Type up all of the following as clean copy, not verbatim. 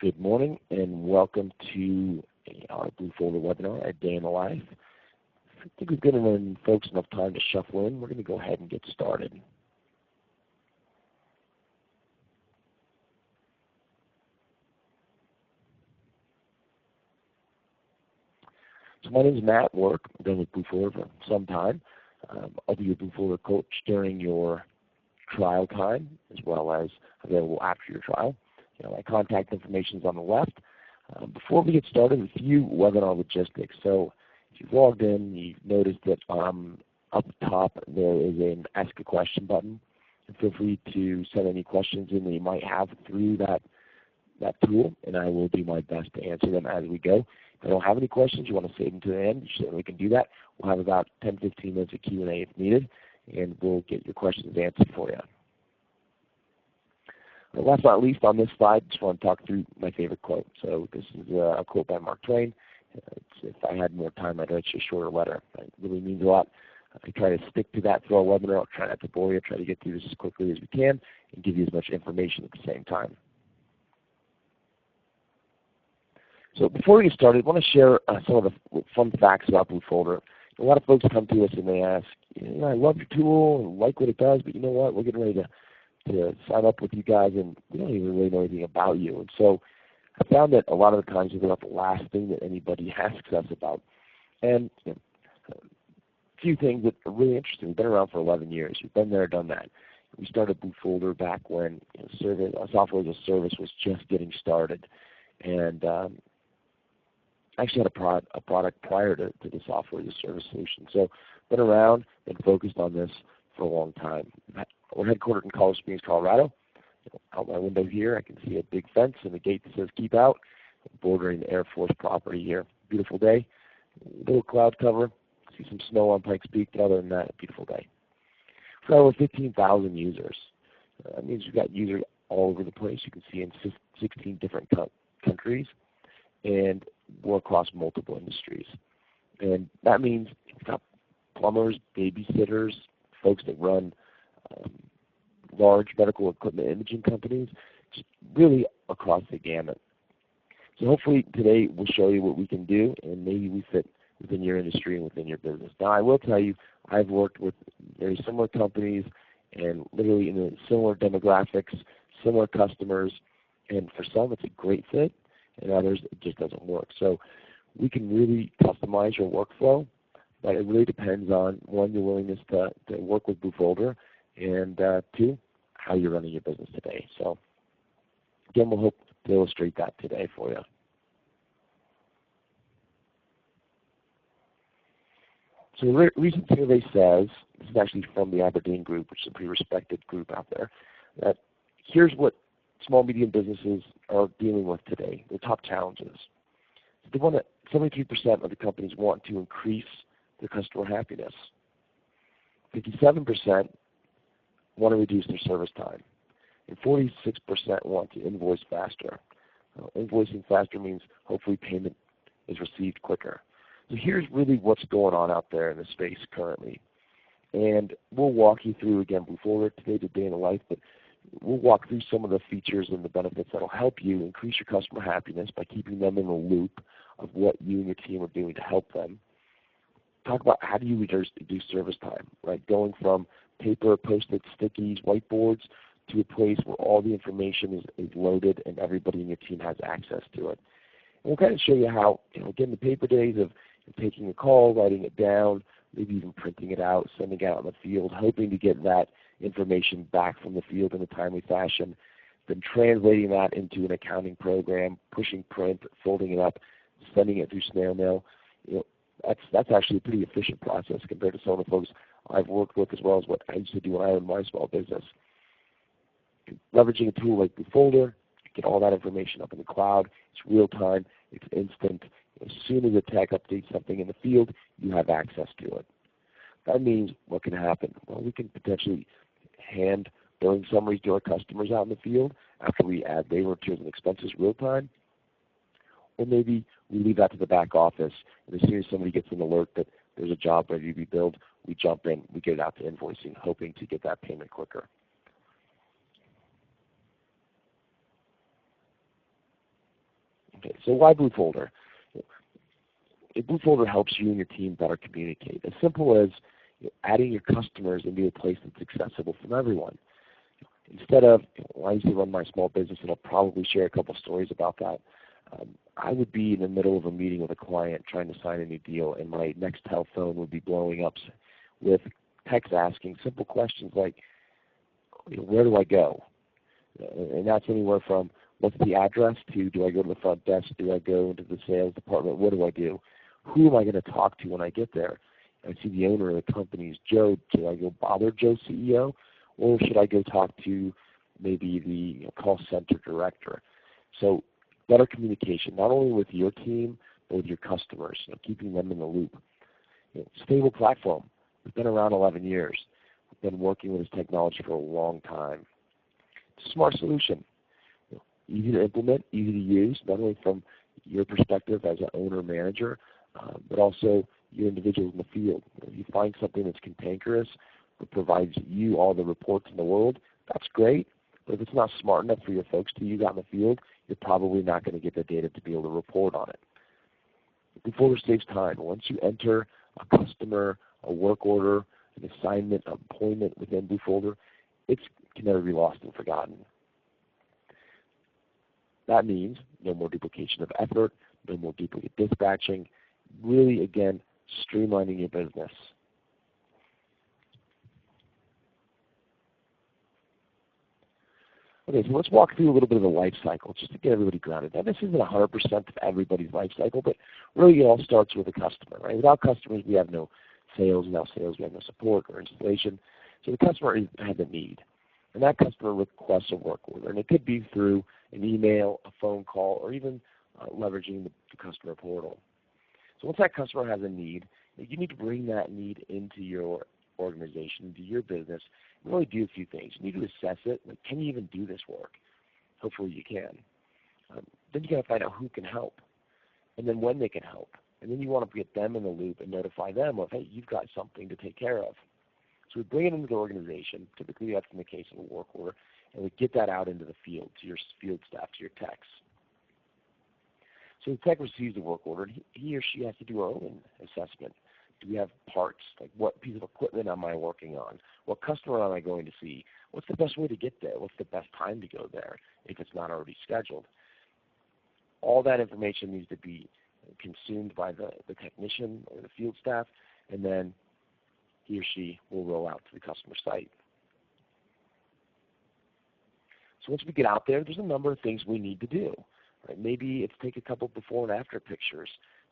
Good morning and welcome to our BlueFolder webinar, A Day in the Life. I think we've given folks enough time to shuffle in. We're going to go ahead and get started. So my name is Matt Work. I've been with BlueFolder for some time. I'll be your BlueFolder coach during your trial time as well as available after your trial. My contact information is on the left. Before we get started, a few webinar logistics. So if you've logged in, you've noticed that up top there is an Ask a Question button. And feel free to send any questions in that you might have through that tool, and I will do my best to answer them as we go. If I don't have any questions, you want to save them to the end, you certainly can do that. We'll have about 10-15 minutes of Q&A if needed, and we'll get your questions answered for you. Last but not least, on this slide, I just want to talk through my favorite quote. So this is a quote by Mark Twain. If I had more time, I'd write you a shorter letter. It really means a lot. I try to stick to that through our webinar. I'll try not to bore you. Try to get through this as quickly as we can and give you as much information at the same time. So before we get started, I want to share some of the fun facts about BlueFolder. A lot of folks come to us and they ask, I love your tool and like what it does, but you know what, we're getting ready to sign up with you guys and we don't even really know anything about you. And so I found that a lot of the times it's about the last thing that anybody asks us about. And a few things that are really interesting. We've been around for 11 years. We've been there, done that. We started BlueFolder back when software as a service was just getting started. And I actually had a product prior to the software as a service solution. So been around and focused on this for a long time. We're headquartered in Colorado Springs, Colorado. Out my window here, I can see a big fence and a gate that says "Keep Out," bordering the Air Force property here. Beautiful day, little cloud cover. See some snow on Pikes Peak, but other than that, a beautiful day. We've got over 15,000 users. That means we've got users all over the place. You can see in 16 different countries, and we're across multiple industries. And that means we've got plumbers, babysitters, folks that run large medical equipment imaging companies, just really across the gamut. So hopefully today we'll show you what we can do and maybe we fit within your industry and within your business. Now I will tell you, I've worked with very similar companies and literally in the similar demographics, similar customers, and for some it's a great fit and others it just doesn't work. So we can really customize your workflow, but it really depends on, one, your willingness to work with BlueFolder, and two, how you're running your business today. So again, we'll hope to illustrate that today for you. So the recent survey says, this is actually from the Aberdeen Group, which is a pretty respected group out there, that here's what small, medium businesses are dealing with today, their top challenges. They want to, 73% of the companies want to increase their customer happiness. 57% want to reduce their service time. And 46% want to invoice faster. Invoicing faster means hopefully payment is received quicker. So here's really what's going on out there in the space currently. And we'll walk you through, again, BlueFolder today's a day in the life, but we'll walk through some of the features and the benefits that will help you increase your customer happiness by keeping them in the loop of what you and your team are doing to help them. Talk about how do you reduce service time, right? Going from paper, Post-it, stickies, whiteboards to a place where all the information is loaded and everybody in your team has access to it. And we'll kind of show you how, again, the paper days of taking a call, writing it down, maybe even printing it out, sending it out in the field, hoping to get that information back from the field in a timely fashion, then translating that into an accounting program, pushing print, folding it up, sending it through snail mail. That's actually a pretty efficient process compared to some of the folks I've worked with as well as what I used to do when I owned my small business. Leveraging a tool like BlueFolder, get all that information up in the cloud. It's real time. It's instant. As soon as a tech updates something in the field, you have access to it. That means what can happen? Well, we can potentially hand billing summaries to our customers out in the field after we add labor, materials, and expenses real time. Or maybe we leave that to the back office, and as soon as somebody gets an alert that there's a job ready to be billed, we jump in, we get it out to invoicing, hoping to get that payment quicker. Okay, so why BlueFolder? BlueFolder helps you and your team better communicate. As simple as adding your customers into a place that's accessible from everyone. Instead of, I used to run my small business, and I'll probably share a couple stories about that. I would be in the middle of a meeting with a client trying to sign a new deal, and my Nextel phone would be blowing up with text asking simple questions like, where do I go? And that's anywhere from what's the address to do I go to the front desk, do I go into the sales department, what do I do? Who am I going to talk to when I get there? I see the owner of the company is Joe. Should I go bother Joe CEO? Or should I go talk to maybe the call center director? So better communication, not only with your team, but with your customers, keeping them in the loop. Stable platform. We've been around 11 years. We've been working with this technology for a long time. Smart solution. Easy to implement, easy to use, not only from your perspective as an owner-manager, but also your individuals in the field. If you find something that's cantankerous that provides you all the reports in the world, that's great. But if it's not smart enough for your folks to use out in the field, you're probably not going to get the data to be able to report on it. BlueFolder saves time. Once you enter a customer, a work order, an assignment, an appointment within BlueFolder, it can never be lost and forgotten. That means no more duplication of effort, no more duplicate dispatching, really, again, streamlining your business. Okay, so let's walk through a little bit of the life cycle just to get everybody grounded. Now, this isn't 100% of everybody's life cycle, but really it all starts with a customer, right? Without customers, we have no sales. Without sales, we have no support or installation. So the customer has a need, and that customer requests a work order, and it could be through an email, a phone call, or even leveraging the customer portal. So once that customer has a need, you need to bring that need into your organization, into your business, and really do a few things. You need to assess it. Like, can you even do this work? Hopefully you can. Then you got to find out who can help, and then when they can help. And then you want to get them in the loop and notify them of, hey, you've got something to take care of. So we bring it into the organization. Typically that's in the case of a work order, and we get that out into the field, to your field staff, to your techs. So the tech receives the work order, and he or she has to do our own assessment. Do we have parts? Like, what piece of equipment am I working on? What customer am I going to see? What's the best way to get there? What's the best time to go there if it's not already scheduled? All that information needs to be consumed by the technician or the field staff, and then he or she will roll out to the customer site. So once we get out there, there's a number of things we need to do. Right? Maybe it's take a couple before and after pictures.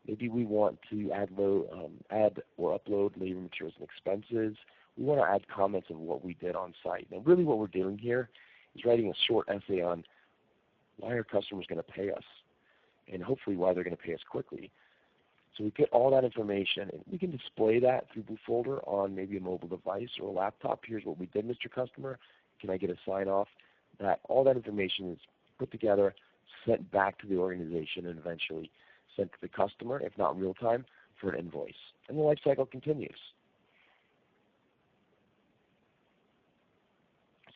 Maybe we want to add or upload labor materials and expenses. We want to add comments of what we did on site. Now, really what we're doing here is writing a short essay on why are customers going to pay us, and hopefully why they're going to pay us quickly. So we get all that information, and we can display that through BlueFolder on maybe a mobile device or a laptop. Here's what we did, Mr. Customer. Can I get a sign-off? That all that information is put together, sent back to the organization, and eventually sent to the customer, if not real time, for an invoice. And the life cycle continues.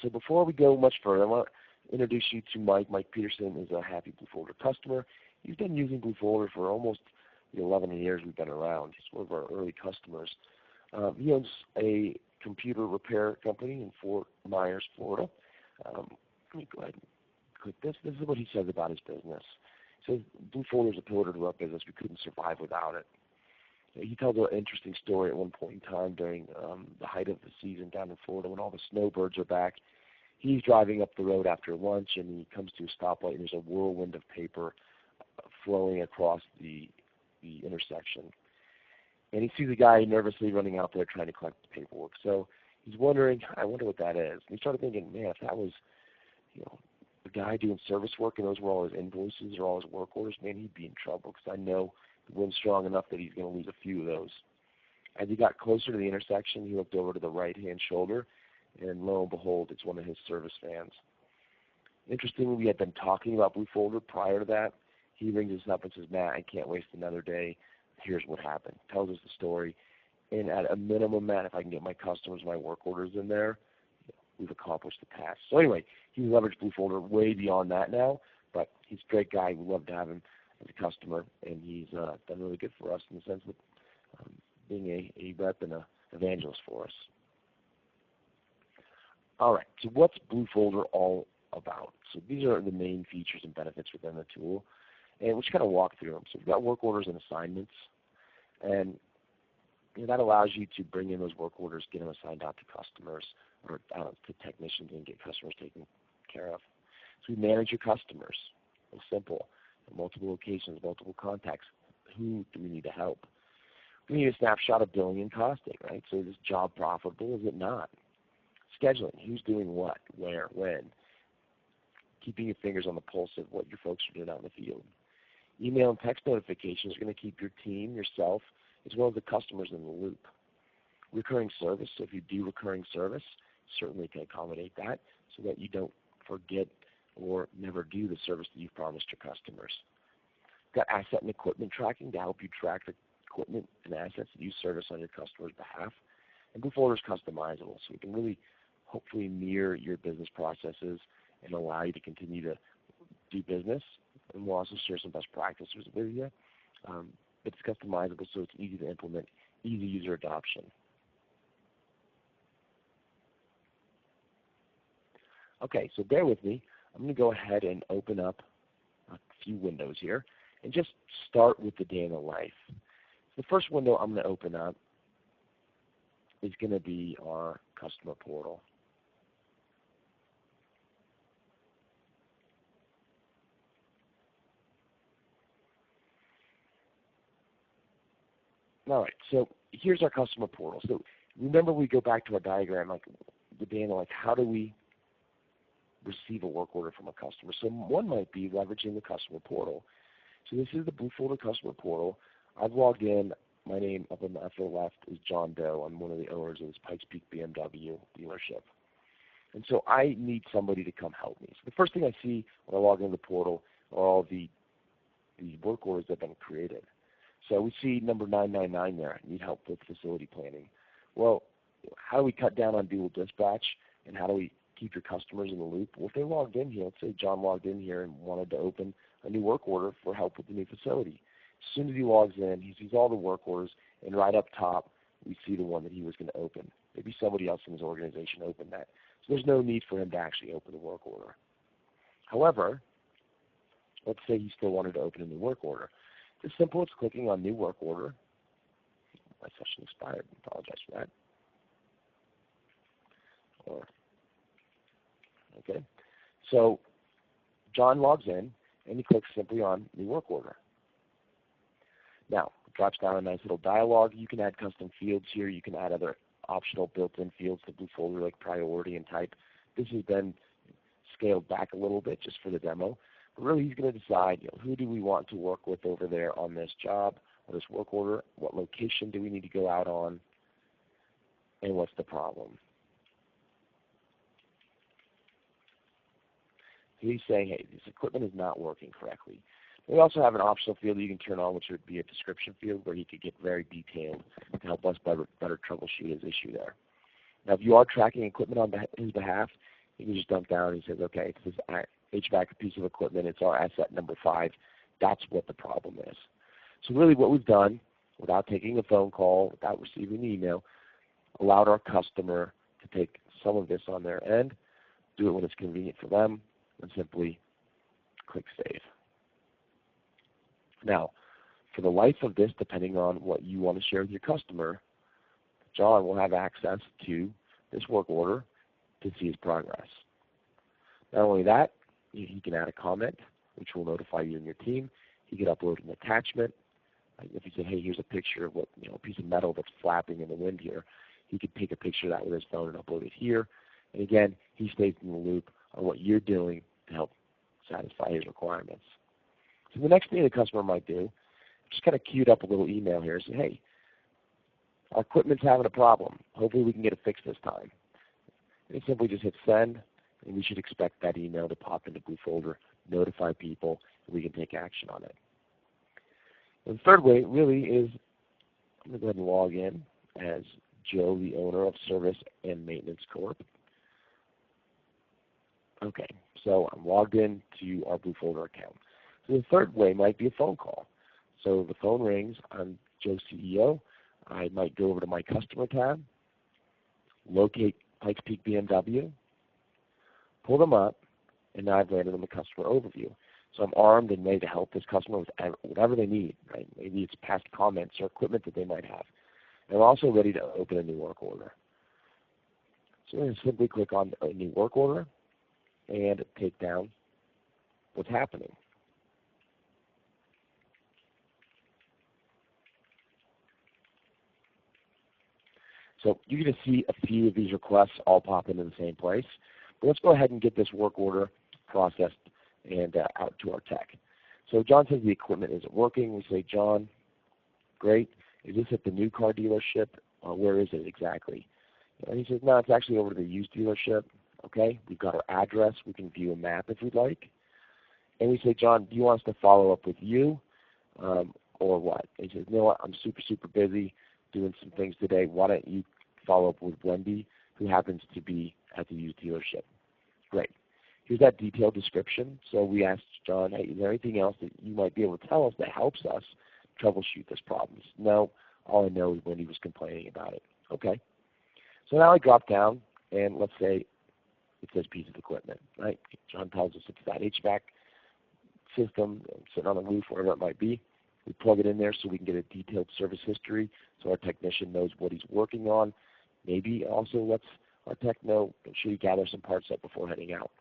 So before we go much further, I want to introduce you to Mike. Mike Peterson is a happy BlueFolder customer. He's been using BlueFolder for almost 11 years we've been around. He's one of our early customers. He owns a computer repair company in Fort Myers, Florida. Let me go ahead and click this. This is what he says about his business. He says, BlueFolder is a pillar to our business. We couldn't survive without it. He tells an interesting story at one point in time during the height of the season down in Florida when all the snowbirds are back. He's driving up the road after lunch, and he comes to a stoplight, and there's a whirlwind of paper flowing across the intersection. And he sees a guy nervously running out there trying to collect the paperwork. So he's wondering, I wonder what that is. And he started thinking, man, if that was the guy doing service work and those were all his invoices or all his work orders, man, he'd be in trouble because I know the wind's strong enough that he's going to lose a few of those. As he got closer to the intersection, he looked over to the right-hand shoulder, and lo and behold, it's one of his service vans. Interestingly, we had been talking about BlueFolder prior to that. He rings us up and says, Matt, I can't waste another day. Here's what happened. Tells us the story. And at a minimum, Matt, if I can get my customers, my work orders in there, we've accomplished the task. So anyway, he's leveraged BlueFolder way beyond that now, but he's a great guy. We'd love to have him as a customer, and he's done really good for us in the sense of being a rep and an evangelist for us. All right, so what's BlueFolder all about? So these are the main features and benefits within the tool, and we'll just kind of walk through them. So we've got work orders and assignments, and that allows you to bring in those work orders, get them assigned out to customers or to technicians, and get customers taken care of. So we manage your customers. It's simple. Multiple locations, multiple contacts. Who do we need to help? We need a snapshot of billing and costing, right? So is this job profitable? Is it not? Scheduling. Who's doing what, where, when? Keeping your fingers on the pulse of what your folks are doing out in the field. Email and text notifications are going to keep your team, yourself, as well as the customers in the loop. Recurring service. So if you do recurring service, certainly can accommodate that so that you don't forget or never do the service that you've promised your customers. Got asset and equipment tracking to help you track the equipment and assets that you service on your customer's behalf. And BlueFolder is customizable, so we can really hopefully mirror your business processes and allow you to continue to do business. And we'll also share some best practices with you. But it's customizable, so it's easy to implement, easy user adoption. Okay, so bear with me. I'm going to go ahead and open up a few windows here and just start with the day in the life. The first window I'm going to open up is going to be our customer portal. All right, so here's our customer portal. So remember, we go back to our diagram, like the day in the life. How do we receive a work order from a customer? So one might be leveraging the customer portal. So this is the BlueFolder customer portal. I've logged in. My name up on the upper left is John Doe. I'm one of the owners of this Pikes Peak BMW dealership. And so I need somebody to come help me. So the first thing I see when I log into the portal are all the work orders that have been created. So we see number 999 there, need help with facility planning. Well, how do we cut down on dual dispatch, and how do we keep your customers in the loop? Well, if they logged in here, let's say John logged in here and wanted to open a new work order for help with the new facility. As soon as he logs in, he sees all the work orders, and right up top, we see the one that he was going to open. Maybe somebody else in his organization opened that. So there's no need for him to actually open the work order. However, let's say he still wanted to open a new work order. It's simple. It's clicking on New Work Order. My session expired. I apologize for that. Okay. So John logs in, and he clicks simply on New Work Order. Now, it drops down a nice little dialog. You can add custom fields here. You can add other optional built-in fields to BlueFolder like priority and type. This has been scaled back a little bit just for the demo. But really, he's going to decide, who do we want to work with over there on this job or this work order? What location do we need to go out on? And what's the problem? So he's saying, hey, this equipment is not working correctly. We also have an optional field that you can turn on, which would be a description field where he could get very detailed to help us better troubleshoot his issue there. Now, if you are tracking equipment on his behalf, you can just dump down and he says, okay, it's this HVAC piece of equipment. It's our asset number 5. That's what the problem is. So really what we've done, without taking a phone call, without receiving an email, allowed our customer to take some of this on their end, do it when it's convenient for them, and simply click Save. Now, for the life of this, depending on what you want to share with your customer, John will have access to this work order to see his progress. Not only that, he can add a comment, which will notify you and your team. He can upload an attachment. If he said, hey, here's a picture of a piece of metal that's flapping in the wind here, he could take a picture of that with his phone and upload it here. And again, he stays in the loop on what you're doing to help satisfy his requirements. So the next thing the customer might do, just kind of queued up a little email here, say, hey, our equipment's having a problem. Hopefully we can get it fixed this time. And simply just hit send, and we should expect that email to pop into BlueFolder, notify people, and we can take action on it. And the third way really is, I'm going to go ahead and log in as Joe, the owner of Service and Maintenance Corp. Okay, so I'm logged in to our BlueFolder account. So the third way might be a phone call. So the phone rings, I'm Joe CEO. I might go over to my customer tab, locate Pikes Peak BMW, pull them up, and now I've landed on the customer overview. So I'm armed and ready to help this customer with whatever they need, right? Maybe it's past comments or equipment that they might have. And I'm also ready to open a new work order. So I'm going to simply click on a new work order and take down what's happening. So you're going to see a few of these requests all pop into the same place. But let's go ahead and get this work order processed and out to our tech. So John says the equipment isn't working. We say, John, great. Is this at the new car dealership? Where is it exactly? And he says, no, it's actually over to the used dealership. Okay, we've got our address. We can view a map if we'd like. And we say, John, do you want us to follow up with you or what? And he says, you know what, I'm super, super busy doing some things today. Why don't you follow up with Wendy, who happens to be at the used dealership? Great. Here's that detailed description. So we asked John, hey, is there anything else that you might be able to tell us that helps us troubleshoot this problem? He said, no, all I know is Wendy was complaining about it. Okay. So now I drop down, and let's say it says piece of equipment, right? John tells us it's that HVAC system sitting on the roof, wherever it might be. We plug it in there so we can get a detailed service history so our technician knows what he's working on. Maybe also lets our tech know, should he gather some parts up before heading out.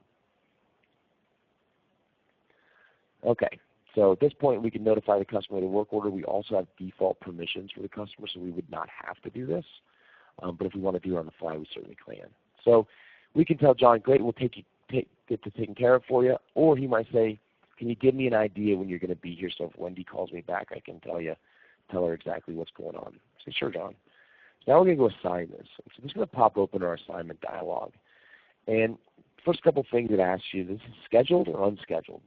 Okay, so at this point we can notify the customer of the work order. We also have default permissions for the customer, so we would not have to do this. But if we want to do it on the fly, we certainly can. So we can tell John, great, we'll get this taken care of for you. Or he might say, can you give me an idea when you're going to be here so if Wendy calls me back, I can tell her exactly what's going on. I say, sure, John. So now we're going to go assign this. So this is going to pop open our assignment dialog. And first couple things it asks you, this is scheduled or unscheduled.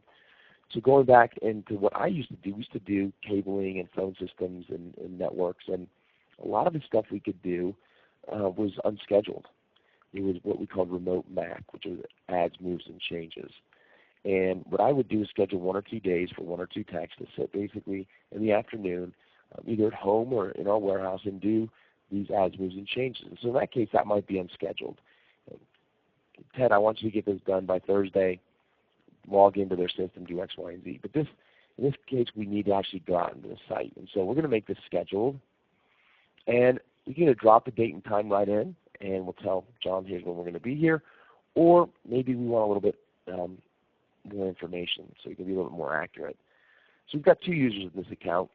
So going back into what I used to do, we used to do cabling and phone systems and networks, and a lot of the stuff we could do was unscheduled. It was what we called remote MAC, which was adds, moves, and changes. And what I would do is schedule 1 or 2 days for 1 or 2 techs to sit basically in the afternoon, either at home or in our warehouse, and do these adds, moves, and changes. So in that case, that might be unscheduled. Ted, I want you to get this done by Thursday. Log into their system, do X, Y, and Z. But in this case, we need to actually go out into the site. And so we're going to make this scheduled. And we can either drop the date and time right in, and we'll tell John, here's when we're going to be here. Or maybe we want a little bit more information so we can be a little bit more accurate. So we've got 2 users in this account.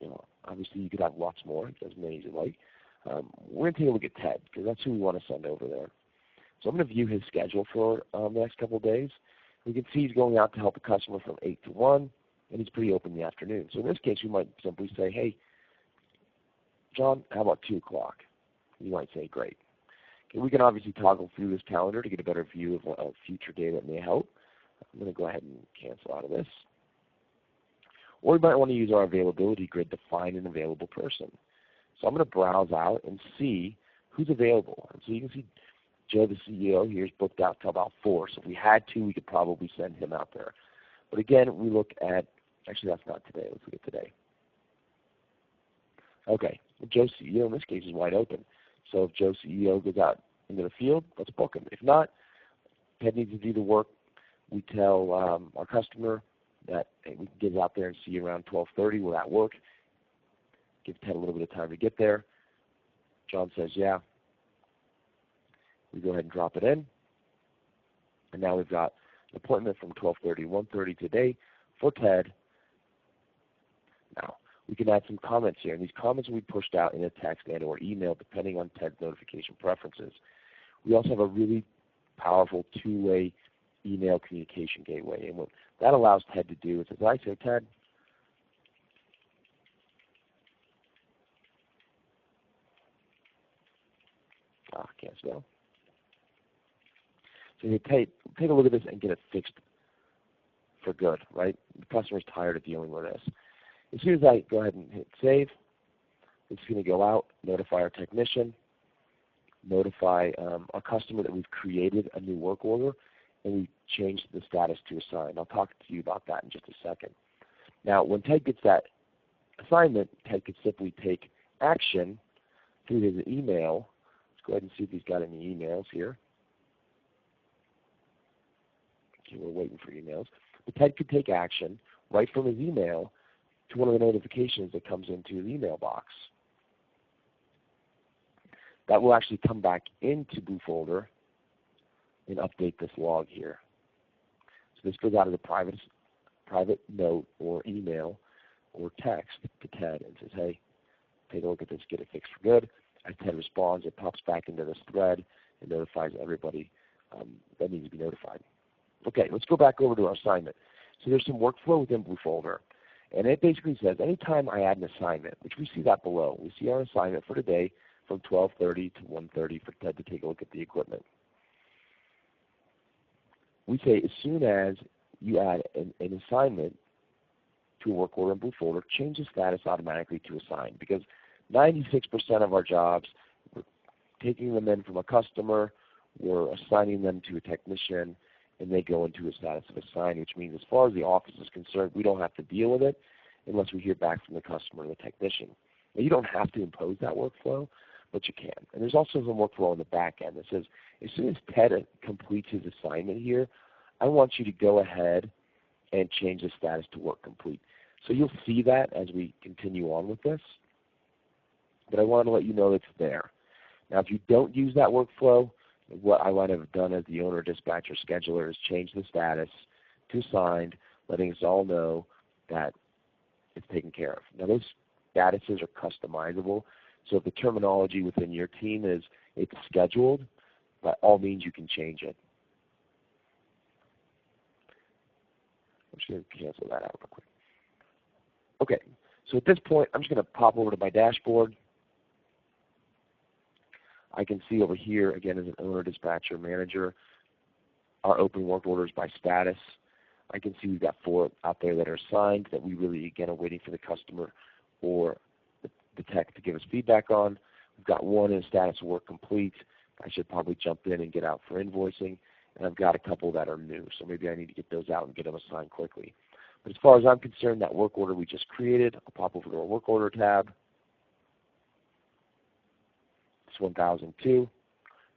Obviously, you could have lots more, as many as you like. We're going to take a look at Ted, because that's who we want to send over there. So I'm going to view his schedule for the next couple of days. We can see he's going out to help a customer from 8 to 1, and he's pretty open in the afternoon. So in this case, we might simply say, hey, John, how about 2 o'clock? You might say, great. Okay, we can obviously toggle through this calendar to get a better view of a future day that may help. I'm going to go ahead and cancel out of this. Or we might want to use our availability grid to find an available person. So I'm going to browse out and see who's available. And so you can see Joe, the CEO, here is booked out till about 4. So if we had to, we could probably send him out there. But again, we look at, actually that's not today. Let's look at today. Okay, well, Joe CEO in this case is wide open. So if Joe CEO goes out into the field, let's book him. If not, Ted needs to do the work. We tell our customer that hey, we can get out there and see you around 12:30. Will that work? Give Ted a little bit of time to get there. John says, yeah. We go ahead and drop it in. And now we've got an appointment from 12:30 to 1:30 today for Ted. Now, we can add some comments here. And these comments will be pushed out in a text and or email depending on Ted's notification preferences. We also have a really powerful 2-way email communication gateway. And what that allows Ted to do is, as I say, Ted, can't spell. So you take a look at this and get it fixed for good, right? The customer's tired of dealing with this. As soon as I go ahead and hit save, it's going to go out, notify our technician, notify our customer that we've created a new work order, and we changed the status to assigned. I'll talk to you about that in just a second. Now, when Ted gets that assignment, Ted could simply take action through his email. Let's go ahead and see if he's got any emails here. Okay, we're waiting for emails. But Ted could take action right from his email to one of the notifications that comes into his email box. That will actually come back into BlueFolder and update this log here. So this goes out as a private note or email or text to Ted and says, hey, take a look at this, get it fixed for good. As Ted responds, it pops back into this thread and notifies everybody that needs to be notified. Okay, let's go back over to our assignment. So there's some workflow within BlueFolder. And it basically says anytime I add an assignment, which we see that below, we see our assignment for today from 12:30 to 1:30 for Ted to take a look at the equipment. We say as soon as you add an assignment to a work order in BlueFolder, change the status automatically to assigned, because 96% of our jobs, we're taking them in from a customer, we're assigning them to a technician, and they go into a status of assigned, which means as far as the office is concerned, we don't have to deal with it unless we hear back from the customer or the technician. Now, you don't have to impose that workflow, but you can. And there's also some workflow on the back end that says, as soon as Ted completes his assignment here, I want you to go ahead and change the status to work complete. So you'll see that as we continue on with this, but I want to let you know it's there. Now, if you don't use that workflow, what I might have done as the owner, dispatcher, scheduler is change the status to assigned, letting us all know that it's taken care of. Now, those statuses are customizable, so if the terminology within your team is it's scheduled, by all means you can change it. I'm just going to cancel that out real quick. Okay, so at this point, I'm just going to pop over to my dashboard. I can see over here, again, as an owner, dispatcher, manager, our open work orders by status. I can see we've got 4 out there that are assigned that we really, again, are waiting for the customer or the tech to give us feedback on. We've got 1 in status of work complete. I should probably jump in and get out for invoicing. And I've got a couple that are new, so maybe I need to get those out and get them assigned quickly. But as far as I'm concerned, that work order we just created, I'll pop over to our work order tab. It's 1002.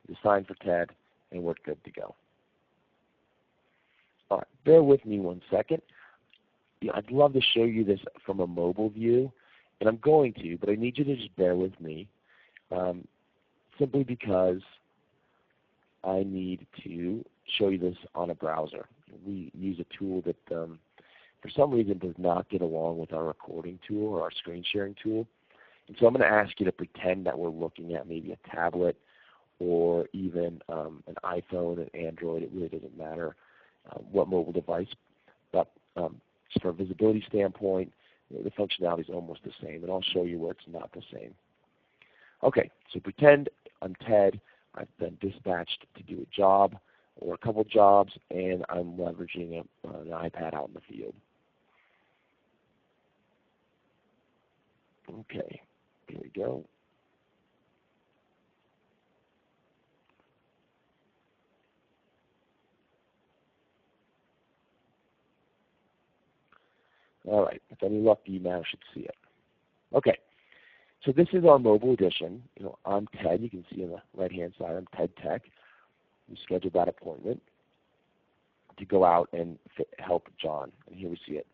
It's assigned for Ted, and we're good to go. All right, bear with me one second. I'd love to show you this from a mobile view, and I'm going to, but I need you to just bear with me, simply because I need to show you this on a browser. We use a tool that for some reason does not get along with our recording tool or our screen sharing tool. And so I'm going to ask you to pretend that we're looking at maybe a tablet or even an iPhone, an Android. It really doesn't matter what mobile device. But just from a visibility standpoint, the functionality is almost the same. And I'll show you where it's not the same. Okay, so pretend I'm Ted. I've been dispatched to do a job or a couple jobs, and I'm leveraging an iPad out in the field. Okay, here we go. All right, with any luck, you now should see it. Okay, so this is our mobile edition. I'm Ted. You can see on the right-hand side, I'm Ted Tech. We scheduled that appointment to go out and help John, and here we see it.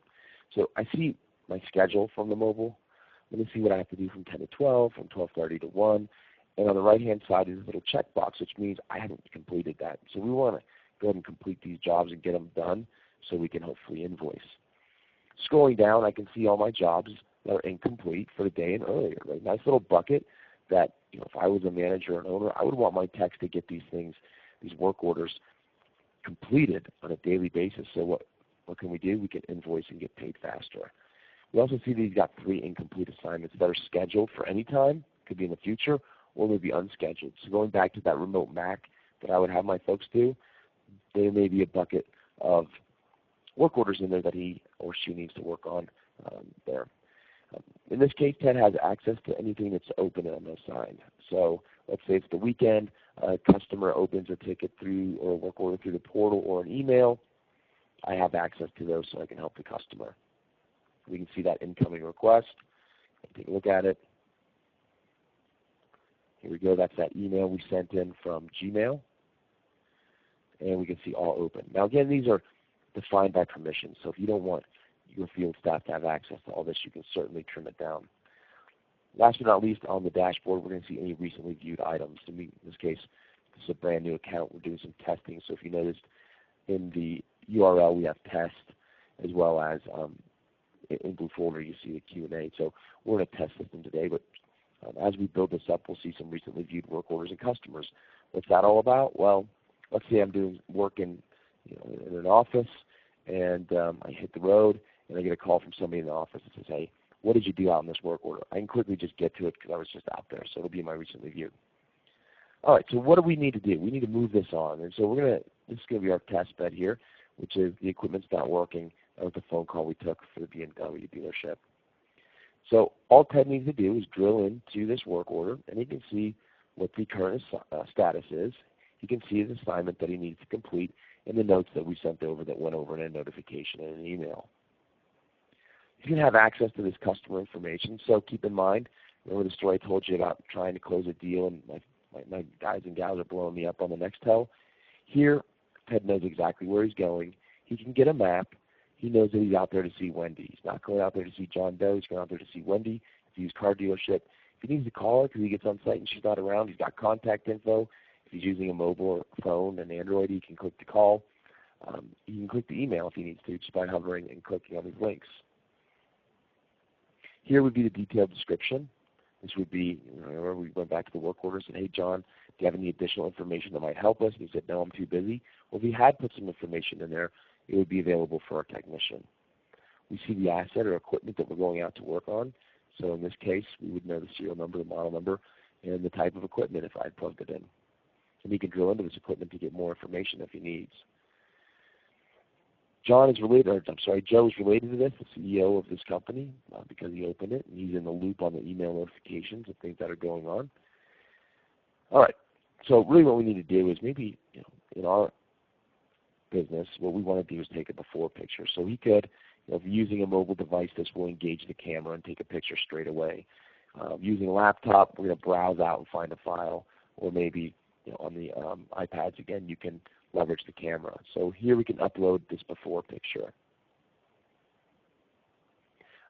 So I see my schedule from the mobile. Let me see what I have to do from 10 to 12, from 12:30 to 1. And on the right-hand side is a little checkbox, which means I haven't completed that. So we want to go ahead and complete these jobs and get them done so we can hopefully invoice. Scrolling down, I can see all my jobs that are incomplete for the day and earlier. Right? Nice little bucket that, if I was a manager or an owner, I would want my techs to get these things, these work orders, completed on a daily basis. So what can we do? We can invoice and get paid faster. We also see that you've got 3 incomplete assignments that are scheduled for any time, could be in the future, or maybe unscheduled. So going back to that remote Mac that I would have my folks do, there may be a bucket of work orders in there that he or she needs to work on there. In this case, Ted has access to anything that's open and unassigned. So let's say it's the weekend, a customer opens a ticket through or a work order through the portal or an email. I have access to those so I can help the customer. We can see that incoming request. Take a look at it. Here we go. That's that email we sent in from Gmail. And we can see all open. Now again, these are defined by permission. So if you don't want your field staff to have access to all this, you can certainly trim it down. Last but not least, on the dashboard, we're going to see any recently viewed items. In this case, this is a brand new account. We're doing some testing. So if you noticed in the URL, we have test, as well as in BlueFolder, you see the Q&A. So we're in a test system today, but as we build this up, we'll see some recently viewed work orders and customers. What's that all about? Well, let's say I'm doing work in an office, and I hit the road, and I get a call from somebody in the office that says, hey, what did you do out in this work order? I can quickly just get to it because I was just out there, so it'll be my recently viewed. All right, so what do we need to do? We need to move this on, and so this is going to be our test bed here, which is the equipment's not working. That was the phone call we took for the BMW dealership. So all Ted needs to do is drill into this work order, and he can see what the current status is. He can see his assignment that he needs to complete in the notes that we sent over that went over in a notification and an email. You can have access to this customer information, so keep in mind, remember the story I told you about trying to close a deal and my guys and gals are blowing me up on the Nextel? Here, Ted knows exactly where he's going. He can get a map. He knows that he's out there to see Wendy. He's not going out there to see John Doe. He's going out there to see Wendy. It's a used car dealership. If he needs to call her because he gets on site and she's not around, he's got contact info. If he's using a mobile phone, an Android, he can click the call. He can click the email if he needs to just by hovering and clicking on these links. Here would be the detailed description. This would be, remember we went back to the work order and said, hey John, do you have any additional information that might help us? And he said, no, I'm too busy. Well, if he had put some information in there, it would be available for our technician. We see the asset or equipment that we're going out to work on. So in this case, we would know the serial number, the model number, and the type of equipment if I had plugged it in. And he can drill into this equipment to get more information if he needs. Joe is related to this, the CEO of this company, because he opened it, and he's in the loop on the email notifications and things that are going on. All right, so really what we need to do is maybe in our business, what we want to do is take a before picture. So he could, if you're using a mobile device, this will engage the camera and take a picture straight away. Using a laptop, we're going to browse out and find a file, or maybe on the iPads again, you can leverage the camera. So here we can upload this before picture.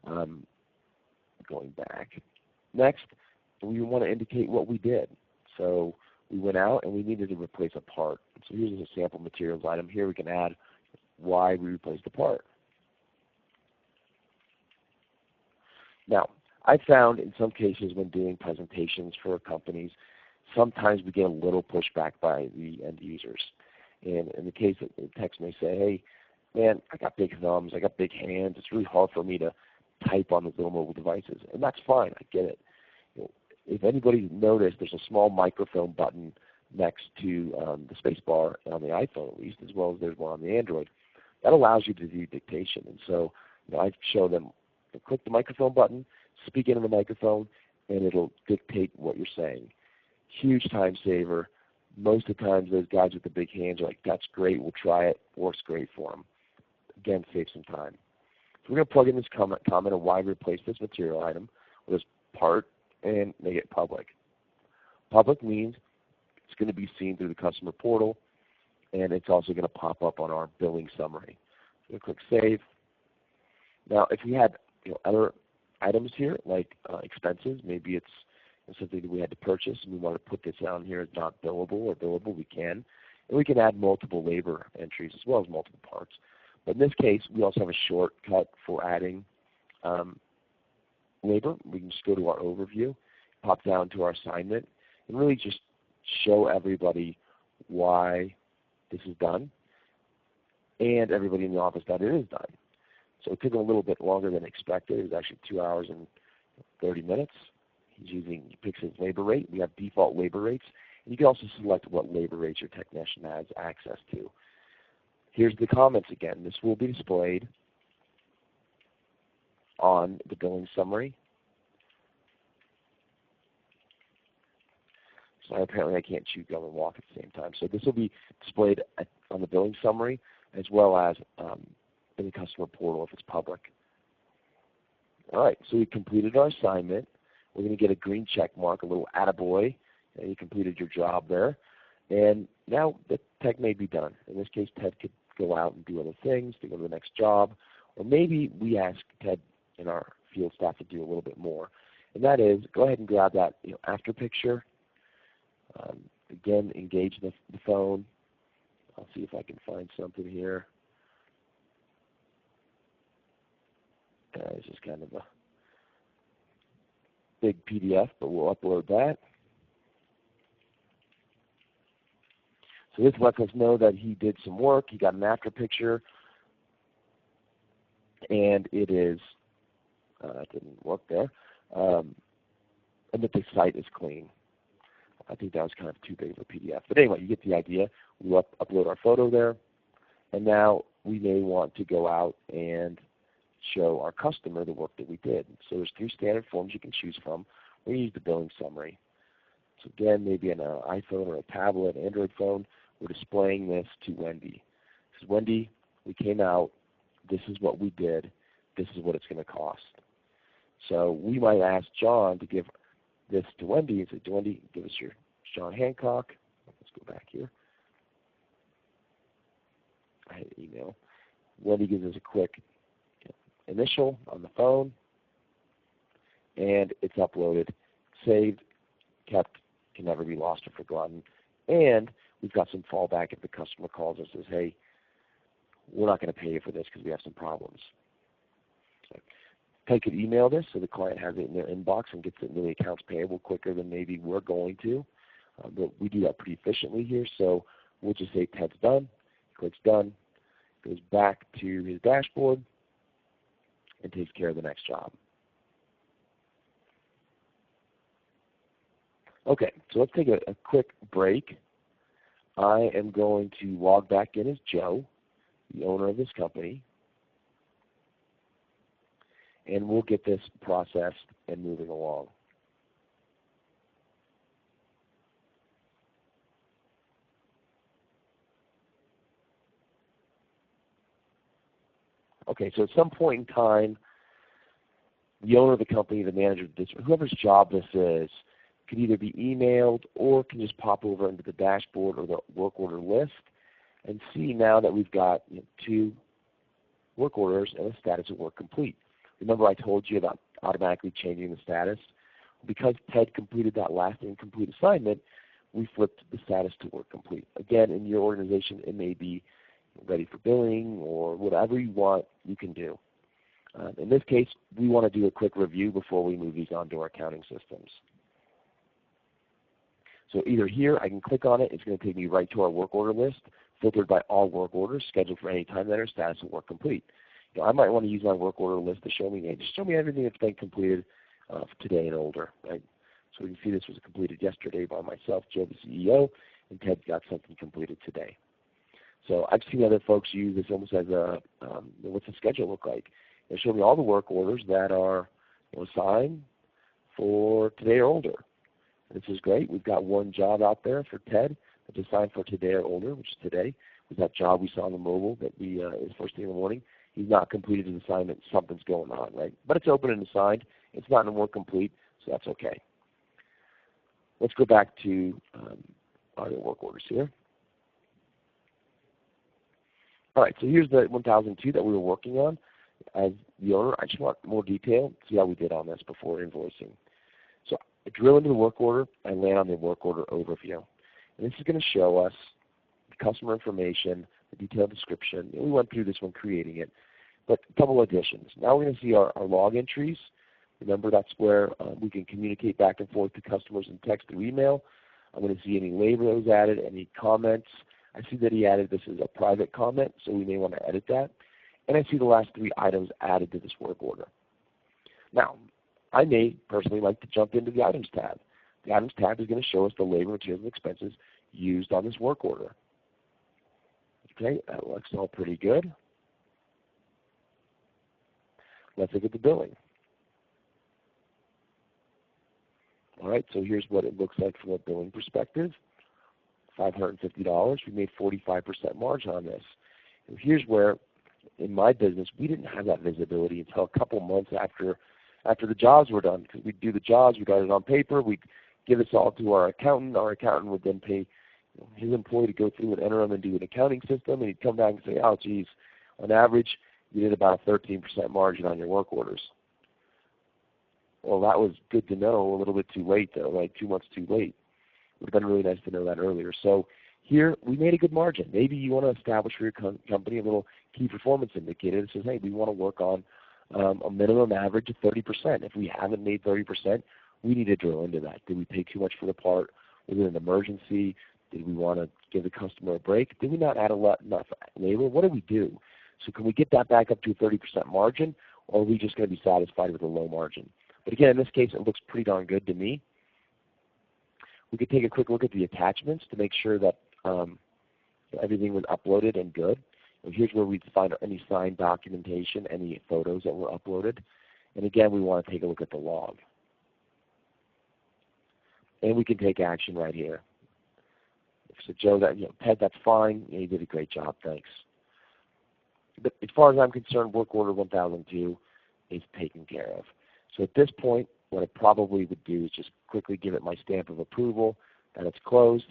Going back. Next, we want to indicate what we did. So we went out and we needed to replace a part. So here's a sample materials item. Here we can add why we replaced the part. Now, I found in some cases when doing presentations for companies, sometimes we get a little pushback by the end users. And in the case that the text may say, hey, man, I got big thumbs, I got big hands, it's really hard for me to type on those little mobile devices. And that's fine, I get it. If anybody noticed, there's a small microphone button next to the space bar on the iPhone at least, as well as there's one on the Android. That allows you to do dictation. And so I show them, click the microphone button, speak into the microphone, and it'll dictate what you're saying. Huge time saver. Most of the times those guys with the big hands are like, that's great, we'll try it, works great for them. Again, save some time. So we're going to plug in this comment of why we replace this material item with this part and make it public. Public means it's going to be seen through the customer portal, and it's also going to pop up on our billing summary. So we'll click Save. Now, if we had other items here, like expenses, maybe it's something that we had to purchase and we want to put this down here as not billable or billable, we can. And we can add multiple labor entries as well as multiple parts. But in this case, we also have a shortcut for adding labor. We can just go to our overview, pop down to our assignment, and really just show everybody why this is done and everybody in the office that it is done. So it took a little bit longer than expected. It was actually 2 hours and 30 minutes. He picks his labor rate. We have default labor rates. And you can also select what labor rates your technician has access to. Here's the comments again. This will be displayed on the billing summary. So apparently I can't chew gum and walk at the same time. So this will be displayed on the billing summary as well as in the customer portal if it's public. All right, so we completed our assignment. We're going to get a green check mark, a little attaboy. You completed your job there. And now the tech may be done. In this case, Ted could go out and do other things to go to the next job. Or maybe we ask Ted and our field staff to do a little bit more. And that is, go ahead and grab that after picture. Again, engage the phone. I'll see if I can find something here. It's just kind of a big PDF, but we'll upload that. So this lets us know that he did some work. He got an after picture, and it is, that didn't work there, and that the site is clean. I think that was kind of too big of a PDF. But anyway, you get the idea. We'll upload our photo there, and now we may want to go out and show our customer the work that we did. So there's 3 standard forms you can choose from. We're going to use the billing summary. So again, maybe an iPhone or a tablet, Android phone, we're displaying this to Wendy. This is Wendy, we came out, this is what we did, this is what it's going to cost. So we might ask John to give this to Wendy and say, Wendy, give us your John Hancock. Let's go back here. I had an email. Wendy gives us a quick initial on the phone, and it's uploaded, saved, kept, can never be lost or forgotten. And we've got some fallback if the customer calls us and says, hey, we're not going to pay you for this because we have some problems. So Ted could email this so the client has it in their inbox and gets it into the accounts payable quicker than maybe we're going to. But we do that pretty efficiently here, so we'll just say Ted's done. He clicks done, goes back to his dashboard, and takes care of the next job. Okay, so let's take a quick break. I am going to log back in as Joe, the owner of this company, and we'll get this processed and moving along. Okay, so at some point in time, the owner of the company, the manager, whoever's job this is, could either be emailed or can just pop over into the dashboard or the work order list and see now that we've got 2 work orders and a status of work complete. Remember I told you about automatically changing the status? Because Ted completed that last incomplete assignment, we flipped the status to work complete. Again, in your organization, it may be ready for billing or whatever you want, you can do. In this case, we want to do a quick review before we move these onto our accounting systems. So either here, I can click on it, it's going to take me right to our work order list, filtered by all work orders, scheduled for any time that are status of work complete. I might want to use my work order list to show me, hey, just show me everything that's been completed today and older, right? So we can see this was completed yesterday by myself, Joe, the CEO, and Ted got something completed today. So I've seen other folks use this almost as a, what's the schedule look like? They show me all the work orders that are assigned for today or older. This is great. We've got one job out there for Ted that's assigned for today or older, which is today. With that job we saw on the mobile that we is first thing in the morning. He's not completed his assignment. Something's going on, right? But it's open and assigned. It's not in work complete, so that's okay. Let's go back to our work orders here. All right, so here's the 1002 that we were working on. As the owner, I just want more detail, see how we did on this before invoicing. So I drill into the work order, I land on the work order overview. And this is going to show us the customer information, the detailed description. We went through this when creating it, but a couple additions. Now we're going to see our log entries. Remember, that's where we can communicate back and forth to customers in text through email. I'm going to see any labor that was added, any comments. I see that he added this as a private comment, so we may want to edit that. And I see the last 3 items added to this work order. Now, I may personally like to jump into the Items tab. The Items tab is going to show us the labor, materials, and expenses used on this work order. Okay, that looks all pretty good. Let's look at the billing. All right, so here's what it looks like from a billing perspective. $550. We made 45% margin on this. And here's where, in my business, we didn't have that visibility until a couple months after after the jobs were done, because we'd do the jobs, we'd write it on paper, we'd give this all to our accountant. Our accountant would then pay his employee to go through and enter them and do an accounting system, and he'd come back and say, oh geez, on average you did about a 13% margin on your work orders. Well, that was good to know, a little bit too late though, like 2 months too late. It would have been really nice to know that earlier. So here we made a good margin. Maybe you want to establish for your company a little key performance indicator that says, hey, we want to work on a minimum average of 30%. If we haven't made 30%, we need to drill into that. Did we pay too much for the part? Was it an emergency? Did we want to give the customer a break? Did we not add enough labor? What did we do? So can we get that back up to a 30% margin, or are we just going to be satisfied with a low margin? But again, in this case, it looks pretty darn good to me. We could take a quick look at the attachments to make sure that everything was uploaded and good. And here's where we'd find any signed documentation, any photos that were uploaded. And again, we want to take a look at the log. And we can take action right here. So Joe, Ted, that's fine. You did a great job. Thanks. But as far as I'm concerned, work order 1002 is taken care of. So at this point, what I probably would do is just quickly give it my stamp of approval that it's closed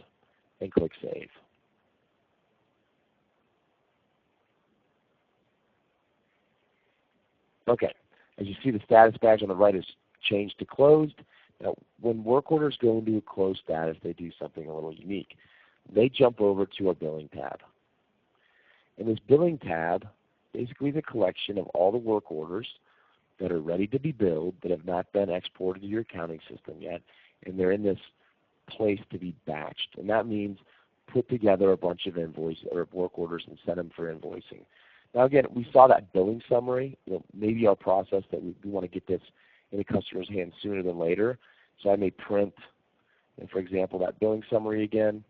and click Save. Okay, as you see, the status badge on the right is changed to closed. Now, when work orders go into a closed status, they do something a little unique. They jump over to our billing tab. And this billing tab basically is a collection of all the work orders that are ready to be billed that have not been exported to your accounting system yet, and they're in this place to be batched. And that means put together a bunch of invoice or work orders and send them for invoicing. Now again, we saw that billing summary. Maybe our process that we want to get this in the customer's hands sooner than later. So I may print, for example, that billing summary again.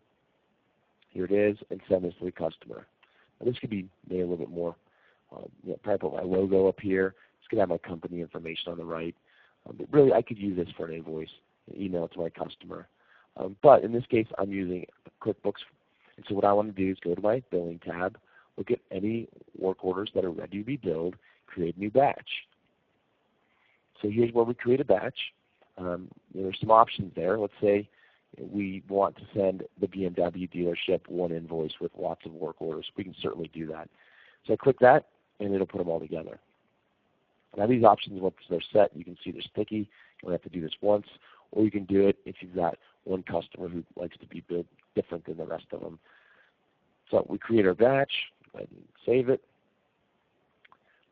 Here it is, and send this to the customer. Now this could be made a little bit more, probably put my logo up here. It's going to have my company information on the right. But really, I could use this for an invoice, and email it to my customer. But in this case, I'm using QuickBooks. And so what I want to do is go to my billing tab, look at any work orders that are ready to be billed, create a new batch. So here's where we create a batch. There's some options there. Let's say we want to send the BMW dealership one invoice with lots of work orders. We can certainly do that. So I click that, and it'll put them all together. Now these options, once they're set, you can see they're sticky. You only have to do this once, or you can do it if you've got one customer who likes to be billed different than the rest of them. So we create our batch, go ahead and save it.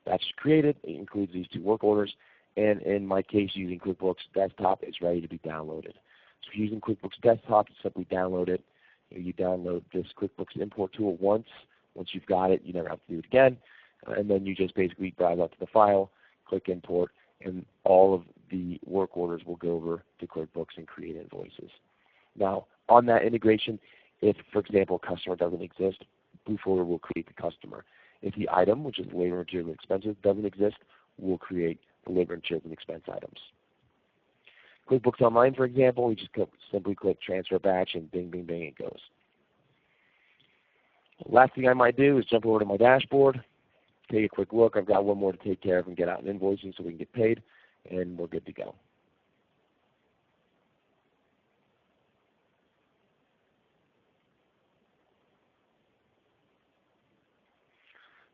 Batch is created. It includes these two work orders. And in my case, using QuickBooks Desktop, it's ready to be downloaded. So if you're using QuickBooks Desktop, you simply download it. You download this QuickBooks import tool once. Once you've got it, you never have to do it again. And then you just basically browse out to the file, click import, and all of the work orders will go over to QuickBooks and create invoices. Now, on that integration, if, for example, a customer doesn't exist, BlueFolder will create the customer. If the item, which is labor, materials, and expenses, doesn't exist, we'll create the labor, materials, and expense items. QuickBooks Online, for example, we just simply click Transfer Batch, and bing, bing, bing, it goes. Last thing I might do is jump over to my dashboard, take a quick look. I've got one more to take care of and get out an invoicing so we can get paid, and we're good to go.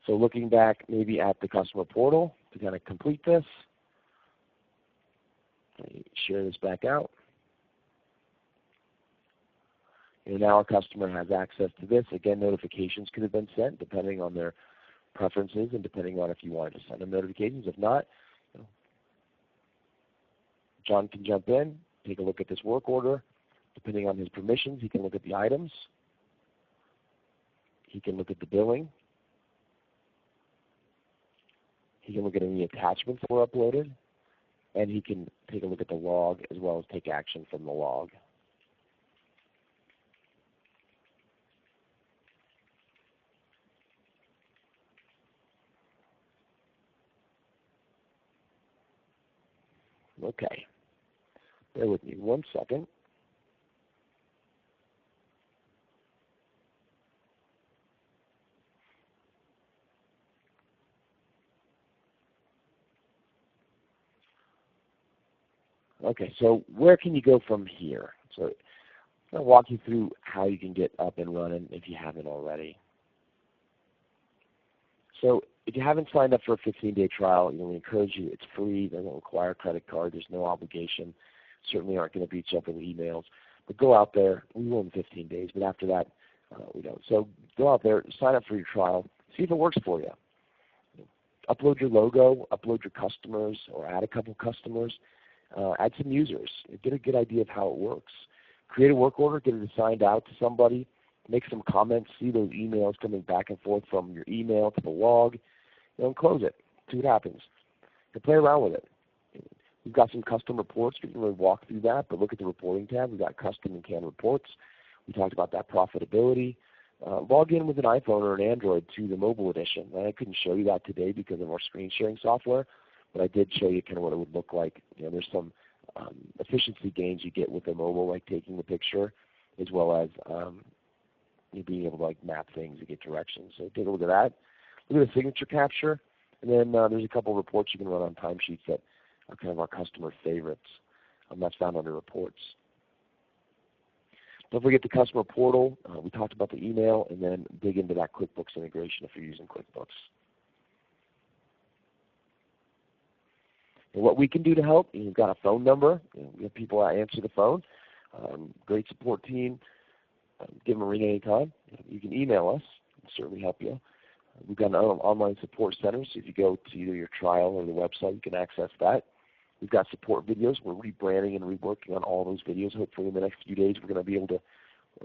So looking back maybe at the customer portal to kind of complete this, let me share this back out. And now our customer has access to this. Again, notifications could have been sent depending on their preferences and depending on if you wanted to send them notifications. If not, John can jump in, take a look at this work order. Depending on his permissions, he can look at the items. He can look at the billing. He can look at any attachments that were uploaded. And he can take a look at the log as well as take action from the log. Okay. Bear with me 1 second. Okay, so where can you go from here? So I'm going to walk you through how you can get up and running if you haven't already. So if you haven't signed up for a 15-day trial, we encourage you. It's free. They won't require a credit card. There's no obligation. Certainly aren't going to beat you up with emails. But go out there. We will in 15 days, but after that, we don't. So go out there, sign up for your trial, see if it works for you. Upload your logo, upload your customers, or add a couple customers. Add some users. Get a good idea of how it works. Create a work order. Get it assigned out to somebody. Make some comments. See those emails coming back and forth from your email to the log. And close it. See what happens. And play around with it. We've got some custom reports. We can really walk through that, but look at the reporting tab. We've got custom and canned reports. We talked about that profitability. Log in with an iPhone or an Android to the mobile edition. And I couldn't show you that today because of our screen sharing software, but I did show you kind of what it would look like. There's some efficiency gains you get with the mobile, like taking the picture, as well as being able to map things and get directions. So take a look at that. Look at the signature capture, and then there's a couple of reports you can run on timesheets that are kind of our customer favorites. That's found under reports. Don't forget the customer portal. We talked about the email, and then dig into that QuickBooks integration if you're using QuickBooks. And what we can do to help, you've got a phone number. We have people that answer the phone. Great support team. Give them a ring anytime. You can email us. We'll certainly help you. We've got an online support center, so if you go to either your trial or the website, you can access that. We've got support videos. We're rebranding and reworking on all those videos. Hopefully in the next few days we're going to be able to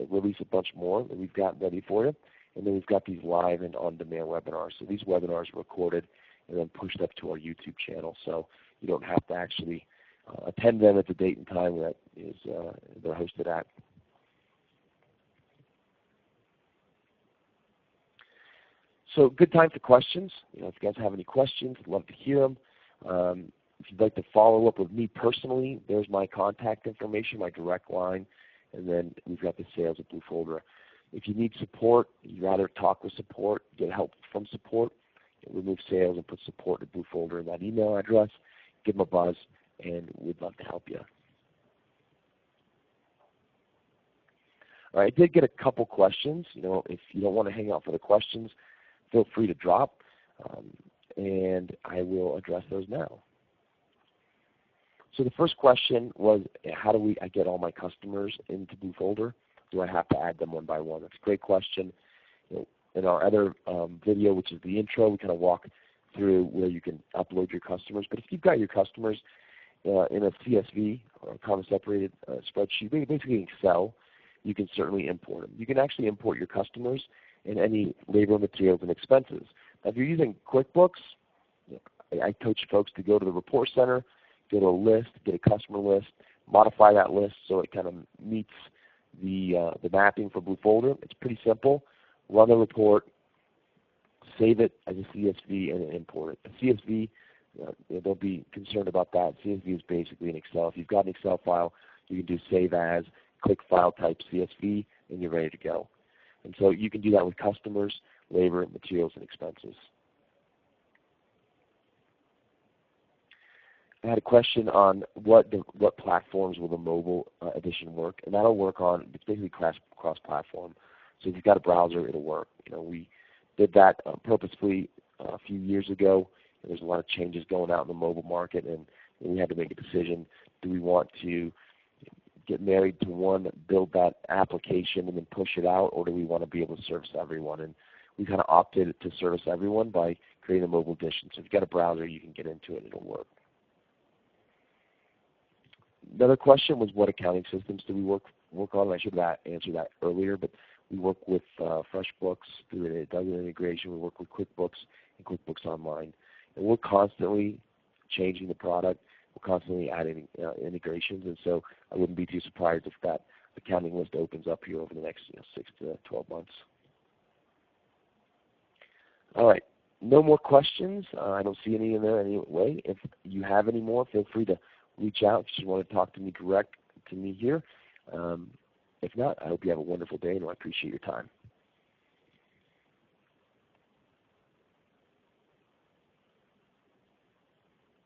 release a bunch more that we've got ready for you. And then we've got these live and on-demand webinars. So these webinars are recorded and then pushed up to our YouTube channel. So you don't have to actually attend them at the date and time that they're hosted at. So good time for questions. If you guys have any questions, I'd love to hear them. If you'd like to follow up with me personally, there's my contact information, my direct line, and then we've got the sales at BlueFolder. If you need support, you'd rather talk with support, get help from support, remove sales and put support at BlueFolder in that email address, give them a buzz, and we'd love to help you. All right, I did get a couple questions. If you don't want to hang out for the questions, feel free to drop, and I will address those now. So the first question was, how do I get all my customers into BlueFolder? Do I have to add them one by one? That's a great question. In our other video, which is the intro, we kind of walk through where you can upload your customers. But if you've got your customers in a CSV or a comma-separated spreadsheet, basically Excel, you can certainly import them. You can actually import your customers and any labor, materials, and expenses. Now, if you're using QuickBooks, I coach folks to go to the report center, go to a list, get a customer list, modify that list so it kind of meets the mapping for BlueFolder. It's pretty simple. Run the report, save it as a CSV, and import it. A CSV, don't be concerned about that. CSV is basically an Excel. If you've got an Excel file, you can do save as, click file type CSV, and you're ready to go. And so you can do that with customers, labor, materials, and expenses. I had a question on what platforms will the mobile edition work, and that'll work on, it's basically cross-platform. So if you've got a browser, it'll work. We did that purposefully a few years ago. And there's a lot of changes going out in the mobile market, and we had to make a decision. Do we want to get married to one, build that application, and then push it out, or do we want to be able to service everyone? And we kind of opted to service everyone by creating a mobile edition. So if you've got a browser, you can get into it and it'll work. Another question was, what accounting systems do we work on? And I should have answered that earlier, but we work with FreshBooks through a Dozen integration. We work with QuickBooks and QuickBooks Online. And we're constantly changing the product. We're constantly adding integrations, and so I wouldn't be too surprised if that accounting list opens up here over the next 6 to 12 months. All right, no more questions. I don't see any in there anyway. If you have any more, feel free to reach out if you want to talk to me direct to me here. If not, I hope you have a wonderful day, and I appreciate your time.